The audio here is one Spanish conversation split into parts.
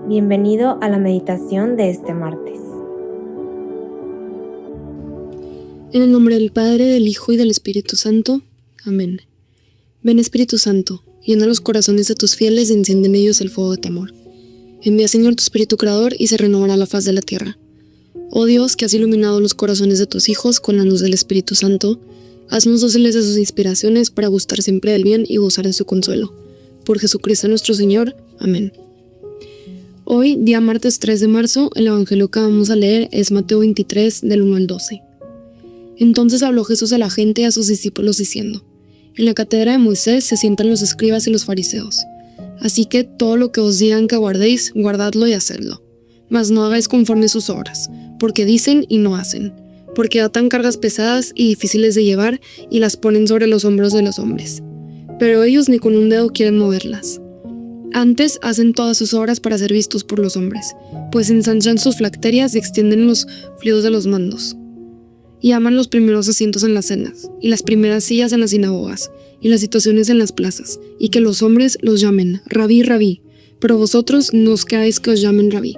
Bienvenido a la meditación de este martes. En el nombre del Padre, del Hijo y del Espíritu Santo. Amén. Ven, Espíritu Santo, llena los corazones de tus fieles y enciende en ellos el fuego de tu amor. Envía, Señor, tu Espíritu Creador y se renovará la faz de la tierra. Oh Dios, que has iluminado los corazones de tus hijos con la luz del Espíritu Santo, haznos dóciles de sus inspiraciones para gustar siempre del bien y gozar de su consuelo. Por Jesucristo nuestro Señor. Amén. Hoy, día martes 3 de marzo, el evangelio que vamos a leer es Mateo 23, del 1 al 12. Entonces habló Jesús a la gente y a sus discípulos diciendo: En la cátedra de Moisés se sientan los escribas y los fariseos. Así que todo lo que os digan que guardéis, guardadlo y hacedlo. Mas no hagáis conforme sus obras, porque dicen y no hacen, porque atan cargas pesadas y difíciles de llevar y las ponen sobre los hombros de los hombres. Pero ellos ni con un dedo quieren moverlas. Antes hacen todas sus obras para ser vistos por los hombres, pues ensanchan sus flacterias y extienden los fríos de los mandos. Y aman los primeros asientos en las cenas, y las primeras sillas en las sinagogas, y las situaciones en las plazas, y que los hombres los llamen Rabí, Rabí, pero vosotros no os queráis que os llamen Rabí,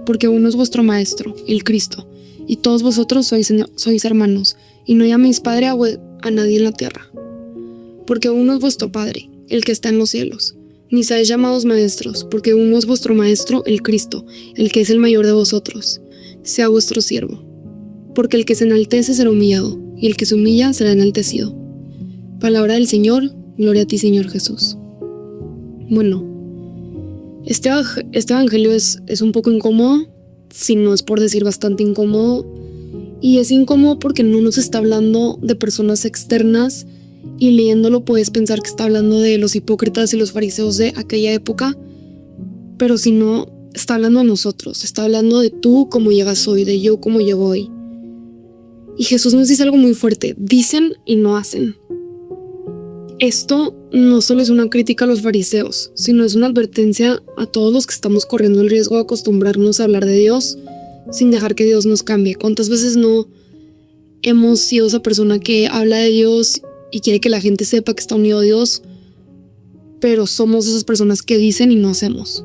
porque uno es vuestro Maestro, el Cristo, y todos vosotros sois hermanos, y no llaméis Padre a nadie en la tierra. Porque uno es vuestro Padre, el que está en los cielos. Ni seáis llamados maestros, porque uno es vuestro Maestro, el Cristo, el que es el mayor de vosotros. Sea vuestro siervo. Porque el que se enaltece será humillado, y el que se humilla será enaltecido. Palabra del Señor, gloria a ti, Señor Jesús. Bueno, este evangelio es un poco incómodo, si no es por decir bastante incómodo, y es incómodo porque no nos está hablando de personas externas, y leyéndolo puedes pensar que está hablando de los hipócritas y los fariseos de aquella época, pero si no, está hablando a nosotros, está hablando de tú como llegas hoy, de yo como llego hoy. Y Jesús nos dice algo muy fuerte: dicen y no hacen. Esto no solo es una crítica a los fariseos, sino es una advertencia a todos los que estamos corriendo el riesgo de acostumbrarnos a hablar de Dios sin dejar que Dios nos cambie. ¿Cuántas veces no hemos sido esa persona que habla de Dios y quiere que la gente sepa que está unido a Dios, pero somos esas personas que dicen y no hacemos?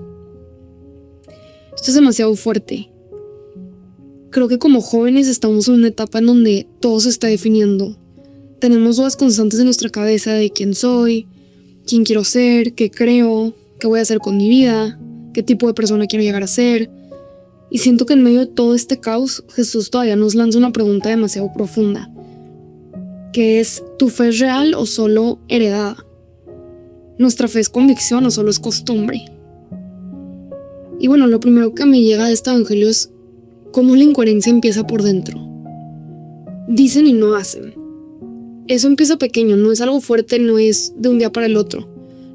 Esto es demasiado fuerte. Creo que como jóvenes estamos en una etapa en donde todo se está definiendo. Tenemos dudas constantes en nuestra cabeza de quién soy, quién quiero ser, qué creo, qué voy a hacer con mi vida, qué tipo de persona quiero llegar a ser. Y siento que en medio de todo este caos, Jesús todavía nos lanza una pregunta demasiado profunda, que es: ¿tu fe es real o solo heredada? ¿Nuestra fe es convicción o solo es costumbre? Y bueno, lo primero que me llega de este evangelio es cómo la incoherencia empieza por dentro. Dicen y no hacen. Eso empieza pequeño, no es algo fuerte, no es de un día para el otro.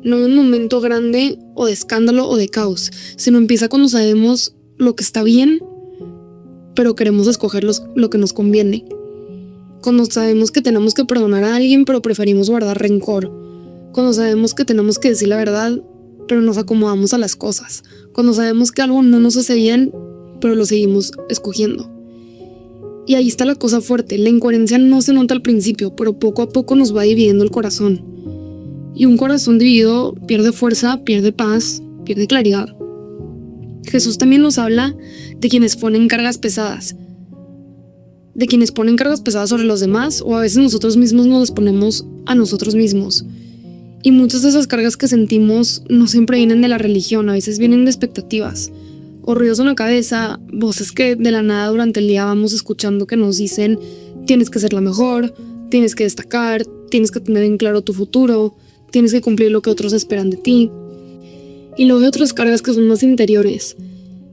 No es un momento grande o de escándalo o de caos, sino empieza cuando sabemos lo que está bien, pero queremos escoger lo que nos conviene. Cuando sabemos que tenemos que perdonar a alguien, pero preferimos guardar rencor. Cuando sabemos que tenemos que decir la verdad, pero nos acomodamos a las cosas. Cuando sabemos que algo no nos hace bien, pero lo seguimos escogiendo. Y ahí está la cosa fuerte. La incoherencia no se nota al principio, pero poco a poco nos va dividiendo el corazón. Y un corazón dividido pierde fuerza, pierde paz, pierde claridad. Jesús también nos habla de quienes ponen cargas pesadas. De quienes ponen cargas pesadas sobre los demás, o a veces nosotros mismos nos las ponemos a nosotros mismos. Y muchas de esas cargas que sentimos no siempre vienen de la religión, a veces vienen de expectativas, o ruidos en la cabeza, voces que de la nada durante el día vamos escuchando que nos dicen: tienes que ser la mejor, tienes que destacar, tienes que tener en claro tu futuro, tienes que cumplir lo que otros esperan de ti. Y luego hay otras cargas que son más interiores,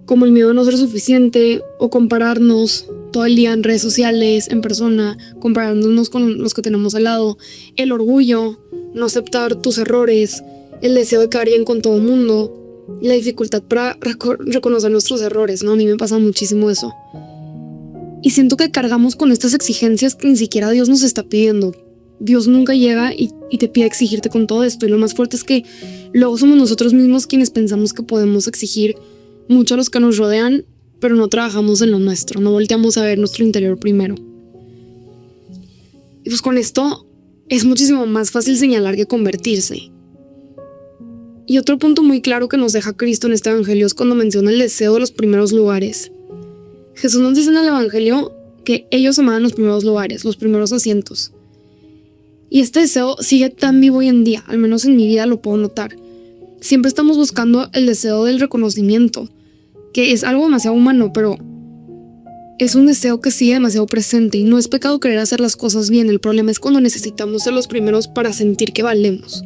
como el miedo a no ser suficiente, o compararnos todo el día en redes sociales, en persona, comparándonos con los que tenemos al lado, el orgullo, no aceptar tus errores, el deseo de quedar bien con todo el mundo, y la dificultad para reconocer nuestros errores, ¿no? A mí me pasa muchísimo eso. Y siento que cargamos con estas exigencias que ni siquiera Dios nos está pidiendo. Dios nunca llega y te pide exigirte con todo esto. Y lo más fuerte es que luego somos nosotros mismos quienes pensamos que podemos exigir mucho a los que nos rodean, pero no trabajamos en lo nuestro, no volteamos a ver nuestro interior primero. Y pues con esto es muchísimo más fácil señalar que convertirse. Y otro punto muy claro que nos deja Cristo en este evangelio es cuando menciona el deseo de los primeros lugares. Jesús nos dice en el evangelio que ellos amaban los primeros lugares, los primeros asientos. Y este deseo sigue tan vivo hoy en día, al menos en mi vida lo puedo notar. Siempre estamos buscando el deseo del reconocimiento, que es algo demasiado humano, pero es un deseo que sigue demasiado presente y no es pecado querer hacer las cosas bien. El problema es cuando necesitamos ser los primeros para sentir que valemos.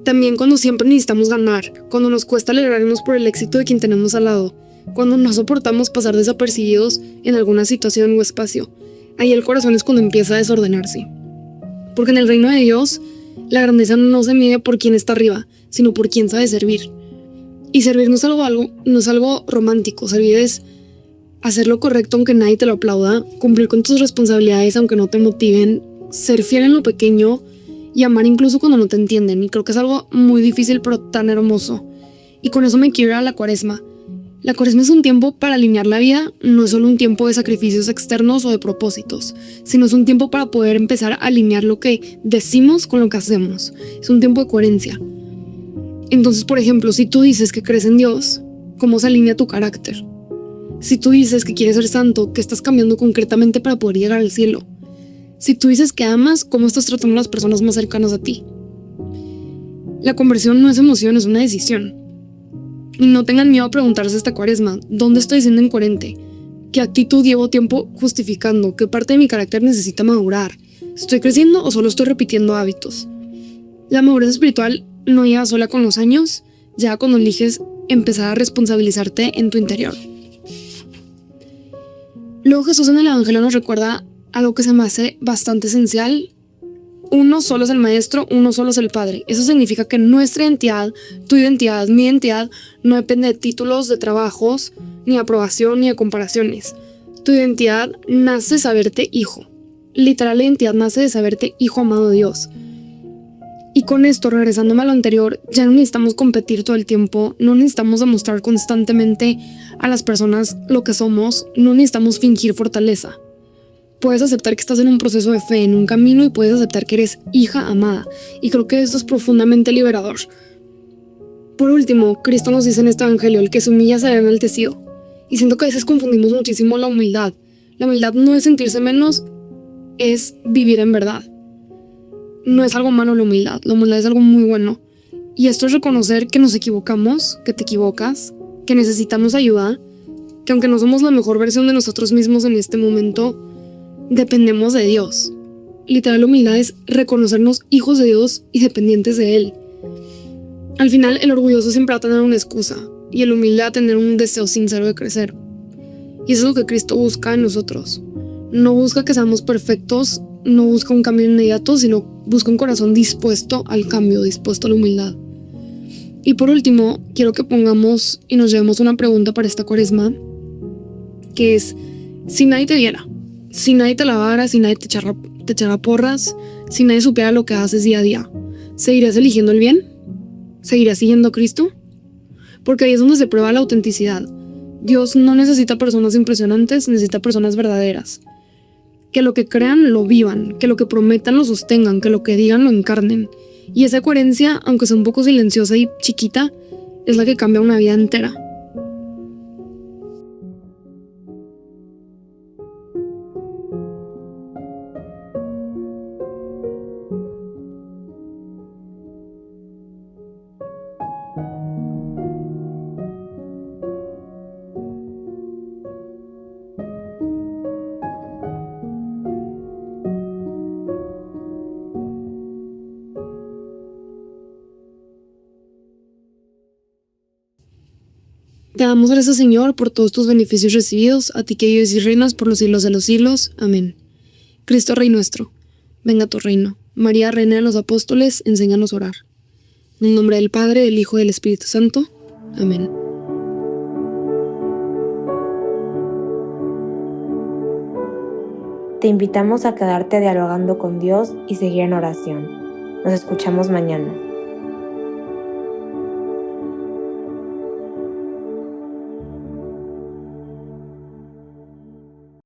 También cuando siempre necesitamos ganar, cuando nos cuesta alegrarnos por el éxito de quien tenemos al lado, cuando no soportamos pasar desapercibidos en alguna situación o espacio. Ahí el corazón es cuando empieza a desordenarse. Porque en el reino de Dios, la grandeza no se mide por quién está arriba, sino por quién sabe servir. Y servir no es algo romántico. Servir es hacer lo correcto aunque nadie te lo aplauda, cumplir con tus responsabilidades aunque no te motiven, ser fiel en lo pequeño y amar incluso cuando no te entienden. Y creo que es algo muy difícil pero tan hermoso. Y con eso me quiero ir a la Cuaresma. La Cuaresma es un tiempo para alinear la vida, no es solo un tiempo de sacrificios externos o de propósitos, sino es un tiempo para poder empezar a alinear lo que decimos con lo que hacemos. Es un tiempo de coherencia. Entonces, por ejemplo, si tú dices que crees en Dios, ¿cómo se alinea tu carácter? Si tú dices que quieres ser santo, ¿qué estás cambiando concretamente para poder llegar al cielo? Si tú dices que amas, ¿cómo estás tratando a las personas más cercanas a ti? La conversión no es emoción, es una decisión. Y no tengan miedo a preguntarse esta Cuaresma, ¿dónde estoy siendo incoherente? ¿Qué actitud llevo tiempo justificando? ¿Qué parte de mi carácter necesita madurar? ¿Estoy creciendo o solo estoy repitiendo hábitos? La madurez espiritual no llega sola con los años, ya cuando eliges empezar a responsabilizarte en tu interior. Luego Jesús en el Evangelio nos recuerda algo que se me hace bastante esencial. Uno solo es el Maestro, uno solo es el Padre. Eso significa que nuestra identidad, tu identidad, mi identidad, no depende de títulos, de trabajos, ni de aprobación, ni de comparaciones. Tu identidad nace de saberte hijo. Literal, la identidad nace de saberte hijo amado de Dios. Y con esto, regresándome a lo anterior, ya no necesitamos competir todo el tiempo, no necesitamos demostrar constantemente a las personas lo que somos, no necesitamos fingir fortaleza. Puedes aceptar que estás en un proceso de fe, en un camino, y puedes aceptar que eres hija amada. Y creo que esto es profundamente liberador. Por último, Cristo nos dice en este evangelio, el que se humilla será enaltecido. Y siento que a veces confundimos muchísimo la humildad. La humildad no es sentirse menos, es vivir en verdad. No es algo malo la humildad es algo muy bueno. Y esto es reconocer que nos equivocamos, que te equivocas, que necesitamos ayuda, que aunque no somos la mejor versión de nosotros mismos en este momento, dependemos de Dios. Literal, la humildad es reconocernos hijos de Dios y dependientes de Él. Al final, el orgulloso siempre va a tener una excusa y el humilde va a tener un deseo sincero de crecer. Y eso es lo que Cristo busca en nosotros. No busca que seamos perfectos, no busca un cambio inmediato, sino busca un corazón dispuesto al cambio, dispuesto a la humildad. Y por último, quiero que pongamos y nos llevemos una pregunta para esta Cuaresma, que es, si nadie te viera, si nadie te lavara, si nadie te echara porras, si nadie supiera lo que haces día a día, ¿seguirías eligiendo el bien? ¿Seguirías siguiendo a Cristo? Porque ahí es donde se prueba la autenticidad. Dios no necesita personas impresionantes, necesita personas verdaderas. Que lo que crean lo vivan, que lo que prometan lo sostengan, que lo que digan lo encarnen. Y esa coherencia, aunque sea un poco silenciosa y chiquita, es la que cambia una vida entera. Te damos gracias, Señor, por todos tus beneficios recibidos, a ti que vives y reinas por los siglos de los siglos. Amén. Cristo Rey nuestro, venga a tu reino. María, Reina de los Apóstoles, enséñanos a orar. En el nombre del Padre, del Hijo y del Espíritu Santo. Amén. Te invitamos a quedarte dialogando con Dios y seguir en oración. Nos escuchamos mañana.